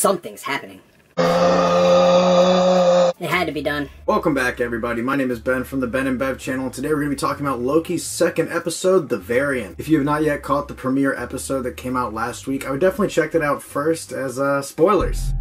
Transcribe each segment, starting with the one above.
Something's happening. It had to be done. Welcome back, everybody. My name is Ben from the Ben and Bev channel, and today we're going to be talking about Loki's second episode, The Variant. If you have not yet caught the premiere episode that came out last week, I would definitely check that out first as spoilers.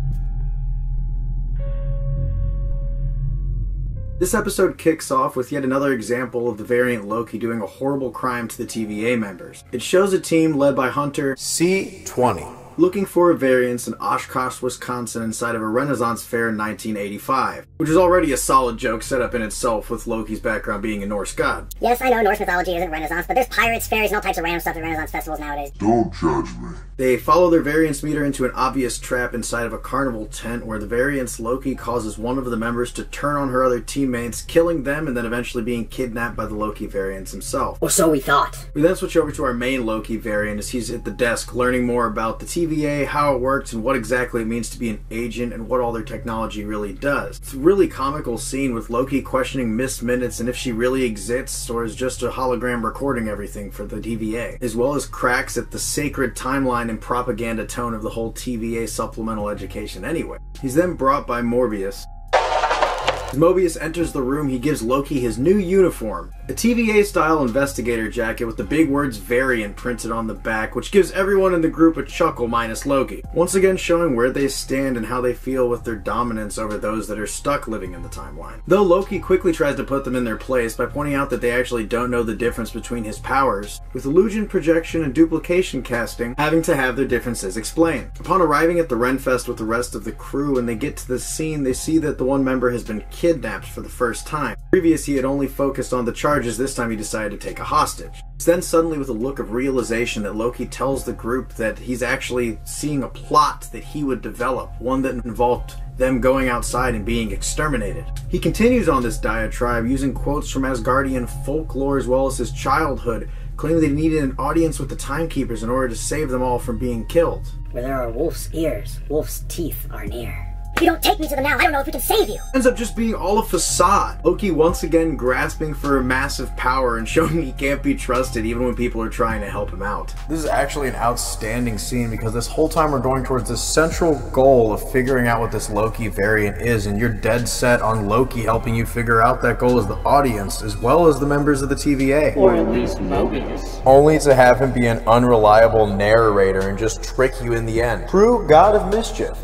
This episode kicks off with yet another example of the variant Loki doing a horrible crime to the TVA members. It shows a team led by Hunter C-20 looking for variants in Oshkosh, Wisconsin inside of a Renaissance fair in 1985, which is already a solid joke set up in itself with Loki's background being a Norse god. Yes, I know Norse mythology isn't Renaissance, but there's pirates, fairies, and all types of random stuff at Renaissance festivals nowadays. Don't judge me. They follow their variance meter into an obvious trap inside of a carnival tent where the variance Loki causes one of the members to turn on her other teammates, killing them and then eventually being kidnapped by the Loki variance himself. Or so we thought. We then switch over to our main Loki variant as he's at the desk learning more about the TVA, how it works, and what exactly it means to be an agent and what all their technology really does. It's a really comical scene with Loki questioning Miss Minutes and if she really exists or is just a hologram recording everything for the TVA, as well as cracks at the sacred timeline and propaganda tone of the whole TVA supplemental education anyway. He's then brought by Mobius. As Mobius enters the room, he gives Loki his new uniform, a TVA-style investigator jacket with the big words Variant printed on the back, which gives everyone in the group a chuckle minus Loki, once again showing where they stand and how they feel with their dominance over those that are stuck living in the timeline. Though Loki quickly tries to put them in their place by pointing out that they actually don't know the difference between his powers, with illusion projection and duplication casting having to have their differences explained. Upon arriving at the Renfest with the rest of the crew and they get to the scene, they see that the one member has been kidnapped for the first time. Previously, he had only focused on the charges. This time he decided to take a hostage. It's then suddenly with a look of realization that Loki tells the group that he's actually seeing a plot that he would develop, one that involved them going outside and being exterminated. He continues on this diatribe using quotes from Asgardian folklore as well as his childhood, claiming that he needed an audience with the Timekeepers in order to save them all from being killed. Where there are wolf's ears, wolf's teeth are near. If you don't take me to them now, I don't know if we can save you. Ends up just being all a facade. Loki once again grasping for massive power and showing he can't be trusted even when people are trying to help him out. This is actually an outstanding scene because this whole time we're going towards this central goal of figuring out what this Loki variant is, and you're dead set on Loki helping you figure out that goal as the audience as well as the members of the TVA. Or at least Mobius. Only to have him be an unreliable narrator and just trick you in the end. True god of mischief.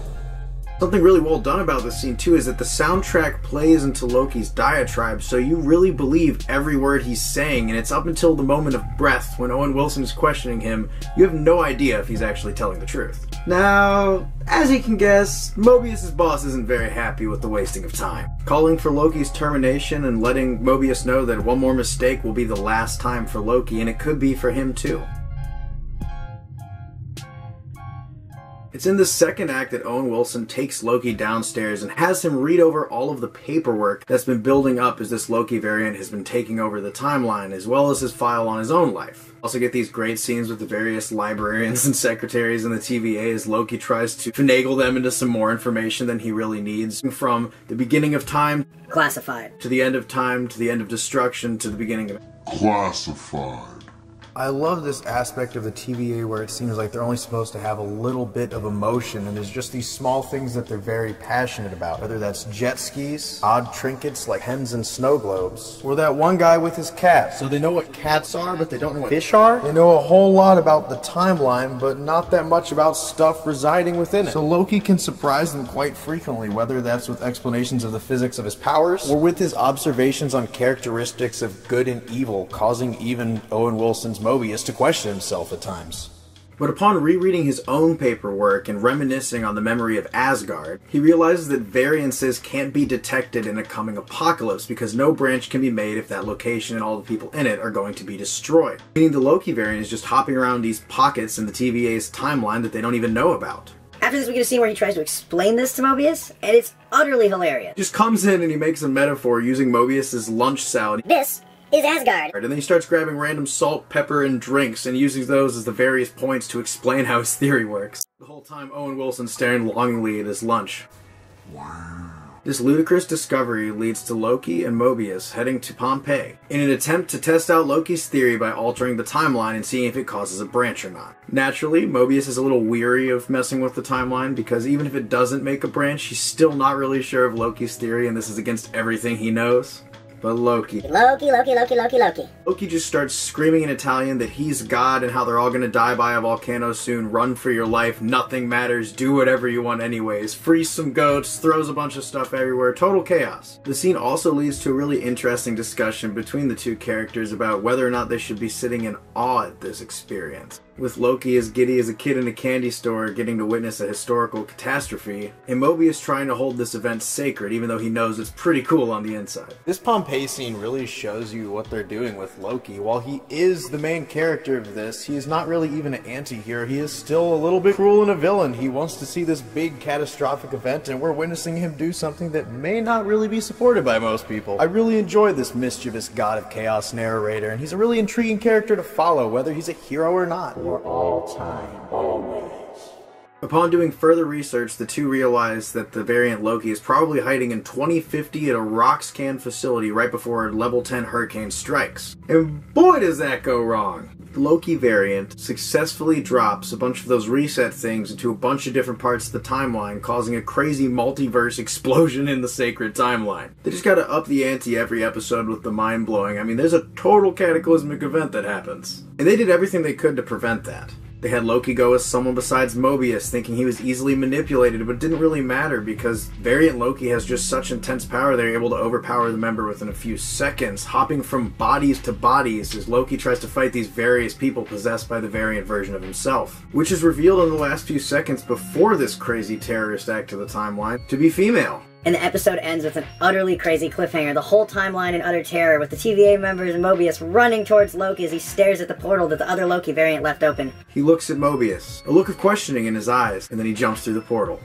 Something really well done about this scene too is that the soundtrack plays into Loki's diatribe, so you really believe every word he's saying, and it's up until the moment of breath when Owen Wilson is questioning him, you have no idea if he's actually telling the truth. Now, as you can guess, Mobius' boss isn't very happy with the wasting of time, calling for Loki's termination and letting Mobius know that one more mistake will be the last time for Loki, and it could be for him too. It's in the second act that Owen Wilson takes Loki downstairs and has him read over all of the paperwork that's been building up as this Loki variant has been taking over the timeline, as well as his file on his own life. Also get these great scenes with the various librarians and secretaries in the TVA as Loki tries to finagle them into some more information than he really needs. From the beginning of time, classified, to the end of time, to the end of destruction, to the beginning of Classified. I love this aspect of the TVA where it seems like they're only supposed to have a little bit of emotion, and there's just these small things that they're very passionate about, whether that's jet skis, odd trinkets like hens and snow globes, or that one guy with his cat. So they know what cats are, but they don't know what Fish are? They know a whole lot about the timeline, but not that much about stuff residing within it. So Loki can surprise them quite frequently, whether that's with explanations of the physics of his powers, or with his observations on characteristics of good and evil, causing even Owen Wilson's Mobius to question himself at times. But upon rereading his own paperwork and reminiscing on the memory of Asgard, he realizes that variances can't be detected in a coming apocalypse because no branch can be made if that location and all the people in it are going to be destroyed. Meaning the Loki variant is just hopping around these pockets in the TVA's timeline that they don't even know about. After this we get a scene where he tries to explain this to Mobius, and it's utterly hilarious. Just comes in and he makes a metaphor using Mobius's lunch salad. This is Asgard. And then he starts grabbing random salt, pepper, and drinks and using those as the various points to explain how his theory works. The whole time Owen Wilson's staring longingly at his lunch. Wow. This ludicrous discovery leads to Loki and Mobius heading to Pompeii in an attempt to test out Loki's theory by altering the timeline and seeing if it causes a branch or not. Naturally, Mobius is a little weary of messing with the timeline because even if it doesn't make a branch, he's still not really sure of Loki's theory and this is against everything he knows. But Loki just starts screaming in Italian that he's God and how they're all gonna die by a volcano soon. Run for your life, nothing matters, do whatever you want anyways. Freeze some goats, throws a bunch of stuff everywhere, total chaos. The scene also leads to a really interesting discussion between the two characters about whether or not they should be sitting in awe at this experience. With Loki as giddy as a kid in a candy store getting to witness a historical catastrophe, and Mobius trying to hold this event sacred even though he knows it's pretty cool on the inside. This Pompeii scene really shows you what they're doing with Loki. While he is the main character of this, he is not really even an anti-hero. He is still a little bit cruel and a villain. He wants to see this big catastrophic event, and we're witnessing him do something that may not really be supported by most people. I really enjoy this mischievous god of chaos narrator, and he's a really intriguing character to follow, whether he's a hero or not. For all time, always. Upon doing further research, the two realize that the variant Loki is probably hiding in 2050 at a Roxcan facility right before a level 10 hurricane strikes. And boy does that go wrong! The Loki variant successfully drops a bunch of those reset things into a bunch of different parts of the timeline, causing a crazy multiverse explosion in the sacred timeline. They just gotta up the ante every episode with the mind-blowing. I mean, there's a total cataclysmic event that happens. And they did everything they could to prevent that. They had Loki go as someone besides Mobius, thinking he was easily manipulated, but it didn't really matter because variant Loki has just such intense power they're able to overpower the member within a few seconds, hopping from bodies to bodies as Loki tries to fight these various people possessed by the variant version of himself, which is revealed in the last few seconds before this crazy terrorist act to the timeline to be female. And the episode ends with an utterly crazy cliffhanger. The whole timeline in utter terror, with the TVA members and Mobius running towards Loki as he stares at the portal that the other Loki variant left open. He looks at Mobius, a look of questioning in his eyes, and then he jumps through the portal.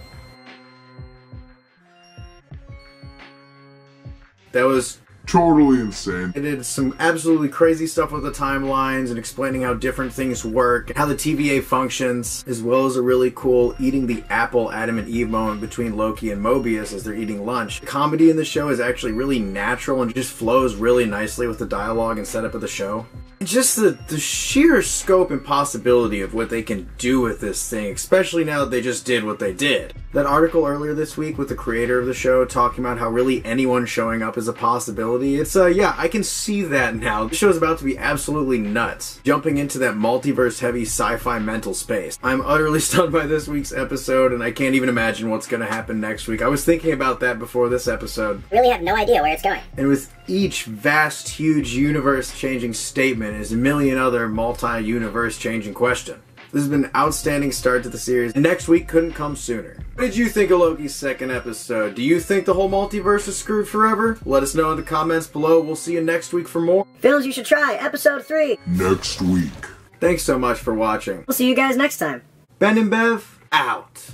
That was Totally insane. It did some absolutely crazy stuff with the timelines and explaining how different things work, how the TVA functions, as well as a really cool eating the apple Adam and Eve moment between Loki and Mobius as they're eating lunch. The comedy in the show is actually really natural and just flows really nicely with the dialogue and setup of the show. And just the sheer scope and possibility of what they can do with this thing, especially now that they just did what they did. That article earlier this week with the creator of the show talking about how really anyone showing up is a possibility, it's yeah, I can see that now. The show is about to be absolutely nuts, jumping into that multiverse heavy sci-fi mental space. I'm utterly stunned by this week's episode and I can't even imagine what's gonna happen next week. I was thinking about that before this episode. Really have no idea where it's going. And with each vast, huge, universe-changing statement is a million other multi-universe-changing question. This has been an outstanding start to the series, and next week couldn't come sooner. What did you think of Loki's second episode? Do you think the whole multiverse is screwed forever? Let us know in the comments below. We'll see you next week for more. Films you should try, episode 3. Next week. Thanks so much for watching. We'll see you guys next time. Ben and Bev, out.